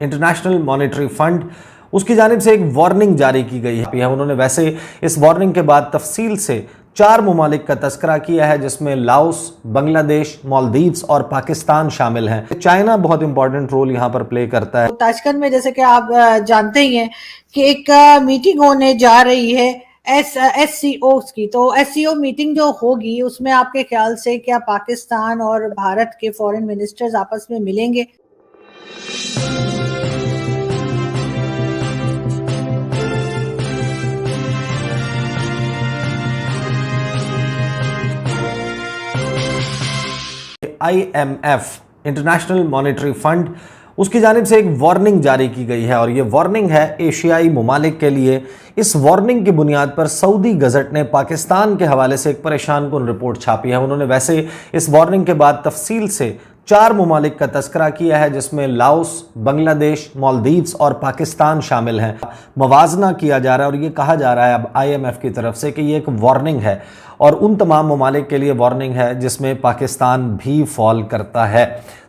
International monetary fund उसकी जानिब से एक वार्निंग जारी की गई है। उन्होंने वैसे इस वार्निंग के बाद तफसील से 4 ममालिक का तस्करा किया है, जिसमें लाओस, बांग्लादेश, मालदीव्स और पाकिस्तान शामिल हैं। चाइना बहुत इंपॉर्टेंट रोल यहाँ पर प्ले करता है। ताशकंद में जैसे कि आप जानते ही हैं कि एक मीटिंग होने जा रही है SCO की। तो SCO मीटिंग जो होगी उसमें आपके ख्याल से क्या पाकिस्तान और भारत के फॉरेन मिनिस्टर्स आपस में मिलेंगे? IMF इंटरनेशनल मॉनेटरी फंड उसकी जानिब से एक वार्निंग जारी की गई है और ये वार्निंग है एशियाई ममालिक के लिए। इस वार्निंग की बुनियाद पर सऊदी गजट ने पाकिस्तान के हवाले से एक परेशान कुन रिपोर्ट छापी है। उन्होंने वैसे इस वार्निंग के बाद तफसील से 4 ममालिक का तस्करा किया है, जिसमें लाओस, बांग्लादेश, मालदीव्स और पाकिस्तान शामिल हैं। मवाजना किया जा रहा है और ये कहा जा रहा है अब IMF की तरफ से कि ये एक वार्निंग है और उन तमाम ममालिक के लिए वार्निंग है जिसमें पाकिस्तान भी फॉल करता है।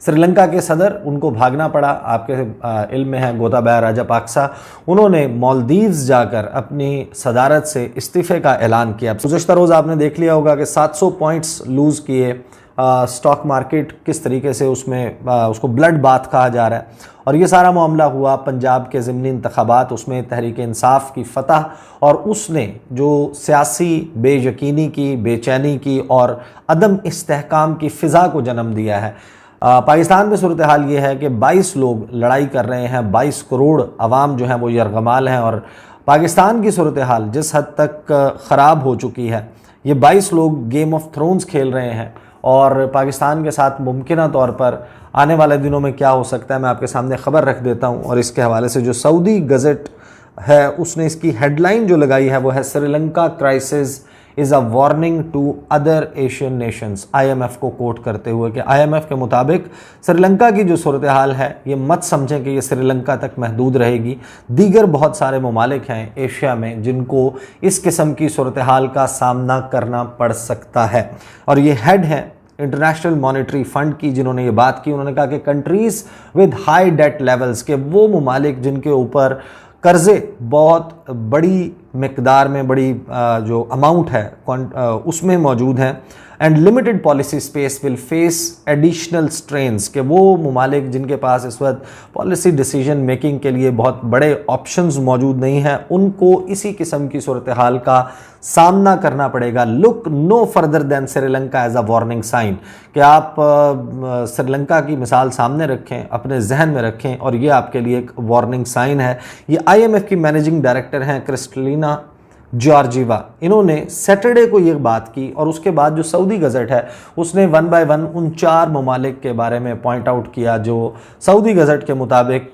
श्रीलंका के सदर, उनको भागना पड़ा, आपके इल्म में है, गोताबाया राजापाक्सा, उन्होंने मालदीव्स जाकर अपनी सदारत से इस्तीफे का ऐलान किया। गुज़श्ता रोज़ आपने देख लिया होगा कि 700 पॉइंट्स लूज़ किए। स्टॉक मार्केट किस तरीके से उसमें उसको ब्लड बाथ कहा जा रहा है और ये सारा मामला हुआ पंजाब के ज़िमनी इंतखाबात, उसमें तहरीक इंसाफ की फतह और उसने जो सियासी बेयकीनी की, बेचैनी की और अदम इस्तेहकाम की फ़िज़ा को जन्म दिया है। पाकिस्तान में सूरत हाल ये है कि 22 लोग लड़ाई कर रहे हैं, 22 करोड़ अवाम जो हैं वो यरगमाल हैं और पाकिस्तान की सूरत हाल जिस हद तक ख़राब हो चुकी है, ये 22 लोग गेम ऑफ थ्रोन्स खेल रहे हैं और पाकिस्तान के साथ मुमकिन तौर पर आने वाले दिनों में क्या हो सकता है मैं आपके सामने ख़बर रख देता हूँ। और इसके हवाले से जो सऊदी गज़ट है उसने इसकी हेडलाइन जो लगाई है वो है Sri Lanka crisis is a warning to other Asian nations, IMF को कोट करते हुए कि IMF के मुताबिक श्रीलंका की जो सूरत हाल है ये मत समझें कि ये श्रीलंका तक महदूद रहेगी। दीगर बहुत सारे ममालिक हैं एशिया में जिनको इस किस्म की सूरत हाल का सामना करना पड़ सकता है। और ये हेड है इंटरनेशनल मॉनेटरी फंड की जिन्होंने ये बात की। उन्होंने कहा कि countries with high debt levels के वो ममालिक जिनके ऊपर कर्ज़े बहुत बड़ी मिकदार में, बड़ी जो अमाउंट है उसमें मौजूद हैं, and limited policy space will face additional strains, के वो ममालिक जिनके पास इस वक्त पॉलिसी डिसीजन मेकिंग के लिए बहुत बड़े ऑप्शंस मौजूद नहीं हैं, उनको इसी किस्म की सूरत हाल का सामना करना पड़ेगा। Look no further than Sri Lanka as a warning sign, कि आप श्रीलंका की मिसाल सामने रखें, अपने जहन में रखें और ये आपके लिए एक वार्निंग साइन है। ये IMF की मैनेजिंग डायरेक्टर हैं क्रिस्टलिना जॉर्जीवा, इन्होंने सैटरडे को ये बात की और उसके बाद जो सऊदी गज़ट है उसने 1 बाय 1 उन 4 ममालिक के बारे में पॉइंट आउट किया जो सऊदी गज़ट के मुताबिक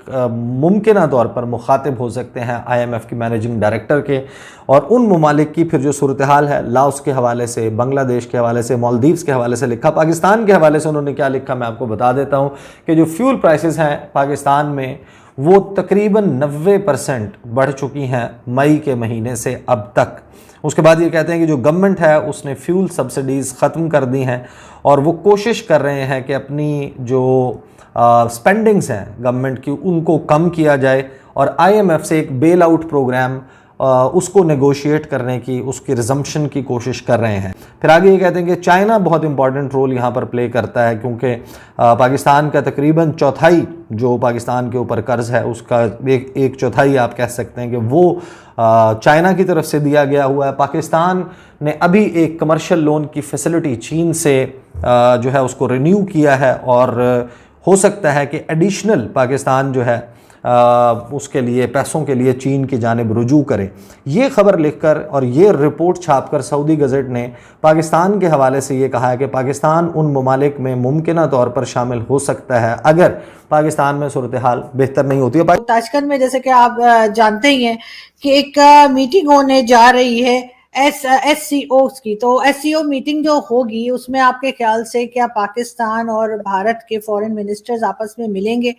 मुमकिन तौर पर मुखातिब हो सकते हैं IMF की मैनेजिंग डायरेक्टर के। और उन ममालिक की फिर जो सूरत हाल है लाओस के हवाले से, बांग्लादेश के हवाले से, मालदीव्स के हवाले से लिखा। पाकिस्तान के हवाले से उन्होंने क्या लिखा मैं आपको बता देता हूँ कि जो फ्यूल प्राइसेस हैं पाकिस्तान में वो तकरीबन 90% बढ़ चुकी हैं मई के महीने से अब तक। उसके बाद ये कहते हैं कि जो गवर्नमेंट है उसने फ्यूल सब्सिडीज़ ख़त्म कर दी हैं और वो कोशिश कर रहे हैं कि अपनी जो स्पेंडिंग्स हैं गवर्नमेंट की उनको कम किया जाए और IMF से एक बेल आउट प्रोग्राम उसको नेगोशिएट करने की, उसकी रिजम्पशन की कोशिश कर रहे हैं। फिर आगे ये कहते हैं कि चाइना बहुत इंपॉर्टेंट रोल यहाँ पर प्ले करता है क्योंकि पाकिस्तान का तकरीबन चौथाई जो पाकिस्तान के ऊपर कर्ज़ है उसका एक चौथाई आप कह सकते हैं कि वो चाइना की तरफ से दिया गया हुआ है। पाकिस्तान ने अभी एक कमर्शियल लोन की फैसिलिटी चीन से जो है उसको रिन्यू किया है और हो सकता है कि एडिशनल पाकिस्तान जो है उसके लिए पैसों के लिए चीन की जानिब रुजू करे। ये खबर लिखकर और ये रिपोर्ट छापकर सऊदी गज़ट ने पाकिस्तान के हवाले से ये कहा है कि पाकिस्तान उन ममालिक में मुमकिन तौर पर शामिल हो सकता है अगर पाकिस्तान में सूरत हाल बेहतर नहीं होती है। ताशकंद में जैसे कि आप जानते ही हैं कि एक मीटिंग होने जा रही है SCO की। तो SCO मीटिंग जो होगी उसमें आपके ख्याल से क्या पाकिस्तान और भारत के फॉरेन मिनिस्टर्स आपस में मिलेंगे,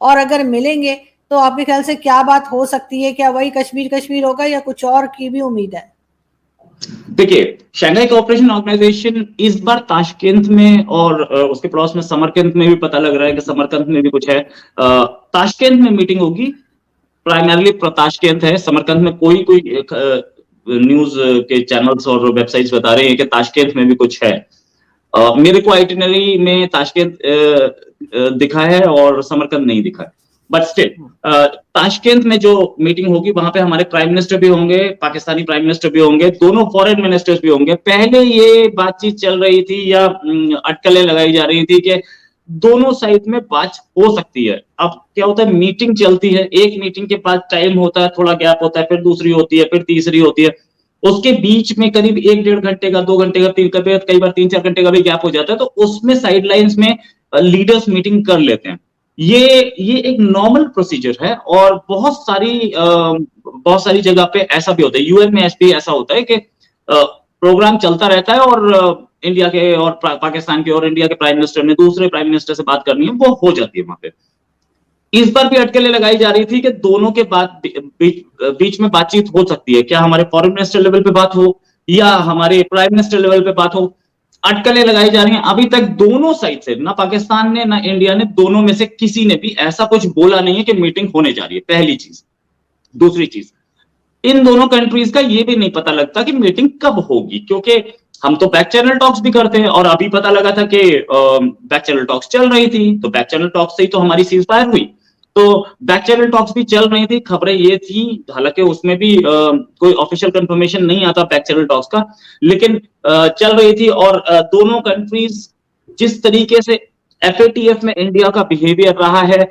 और अगर मिलेंगे तो आपके ख्याल से क्या बात हो सकती है? क्या वही कश्मीर होगा या कुछ और की भी उम्मीद है? देखिए, शंघाई कोऑपरेशन ऑर्गेनाइजेशन इस बार ताशकंद में और उसके पड़ोस में समरकंद में भी पता लग रहा है कि समरकंद में भी कुछ है, ताशकंद में मीटिंग होगी, प्राइमरली ताशकंद है। समरकंद में कोई न्यूज के चैनल्स और वेबसाइट्स बता रहे हैं कि ताशकंद में भी कुछ है। मेरे को आइटिनरी में ताशकंद दिखा है और समरकंद नहीं दिखा है, बट स्टिल ताशकंद में जो मीटिंग होगी वहां पे हमारे प्राइम मिनिस्टर भी होंगे, पाकिस्तानी प्राइम मिनिस्टर भी होंगे, दोनों फॉरेन मिनिस्टर्स भी होंगे। पहले ये बातचीत चल रही थी या अटकलें लगाई जा रही थी कि दोनों साइड में बात हो सकती है। अब क्या होता है, मीटिंग चलती है, एक मीटिंग के बाद टाइम होता है, थोड़ा गैप होता है, फिर दूसरी होती है, फिर तीसरी होती है, उसके बीच में करीब 1-1.5 घंटे का, 2 घंटे का, कई बार 3-4 घंटे का भी गैप हो जाता है। तो उसमें साइडलाइंस में लीडर्स मीटिंग कर लेते हैं। ये एक नॉर्मल प्रोसीजर है और बहुत सारी जगह पे ऐसा भी होता है। यूएन में ऐसा होता है कि प्रोग्राम चलता रहता है और इंडिया के और पाकिस्तान के और इंडिया के प्राइम मिनिस्टर ने दूसरे प्राइम मिनिस्टर से बात करनी है, वो हो जाती है वहां पे। इस बार भी अटकलें लगाई जा रही थी कि दोनों के बीच में बातचीत हो सकती है, क्या हमारे फॉरेन मिनिस्टर लेवल पे बात हो या हमारे प्राइम मिनिस्टर लेवल पे बात हो। अटकलें लगाई जा रही हैं। अभी तक दोनों साइड से, ना पाकिस्तान ने ना इंडिया ने, दोनों में से किसी ने भी ऐसा कुछ बोला नहीं है कि मीटिंग होने जा रही है, पहली चीज। दूसरी चीज, इन दोनों कंट्रीज का ये भी नहीं पता लगता कि मीटिंग कब होगी, क्योंकि हम तो बैक चैनल टॉक्स भी करते हैं और अभी पता लगा था कि बैक चैनल टॉक्स चल रही थी, तो बैक चैनल टॉक्स से ही तो हमारी सीज फायर हुई। तो बैक चैनल टॉक्स भी चल रही थी, खबरें ये थी, हालांकि उसमें भी कोई ऑफिशियल कंफर्मेशन नहीं आता बैक चैनल टॉक्स का, लेकिन चल रही थी। और दोनों कंट्रीज जिस तरीके से एफएटीएफ में इंडिया का बिहेवियर रहा है,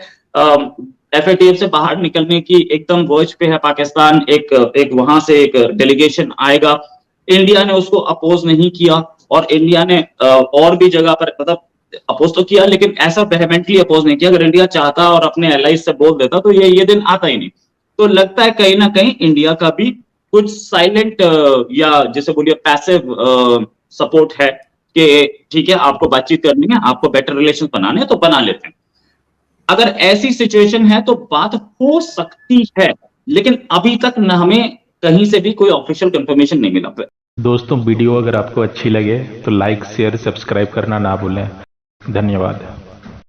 एफएटीएफ से बाहर निकलने की एकदम वर्ज पे है पाकिस्तान। एक वहां से एक डेलीगेशन आएगा, इंडिया ने उसको अपोज नहीं किया और इंडिया ने और भी जगह पर मतलब अपोज तो किया, लेकिन ऐसा वेहेमेंटली अपोज नहीं किया। अगर इंडिया चाहता और अपने एलाइज से बोल देता तो ये दिन आता ही नहीं। तो लगता है कहीं ना कहीं इंडिया का भी कुछ साइलेंट या जैसे बोलिए पैसिव सपोर्ट है कि ठीक है, आपको बातचीत करनी है, आपको बेटर रिलेशन बनाने हैं तो बना लेते हैं। अगर ऐसी सिचुएशन है तो बात हो सकती है, लेकिन अभी तक न हमें कहीं से भी कोई ऑफिशियल कंफर्मेशन नहीं मिला। दोस्तों, वीडियो अगर आपको अच्छी लगे तो लाइक, शेयर, सब्सक्राइब करना ना भूलें। धन्यवाद।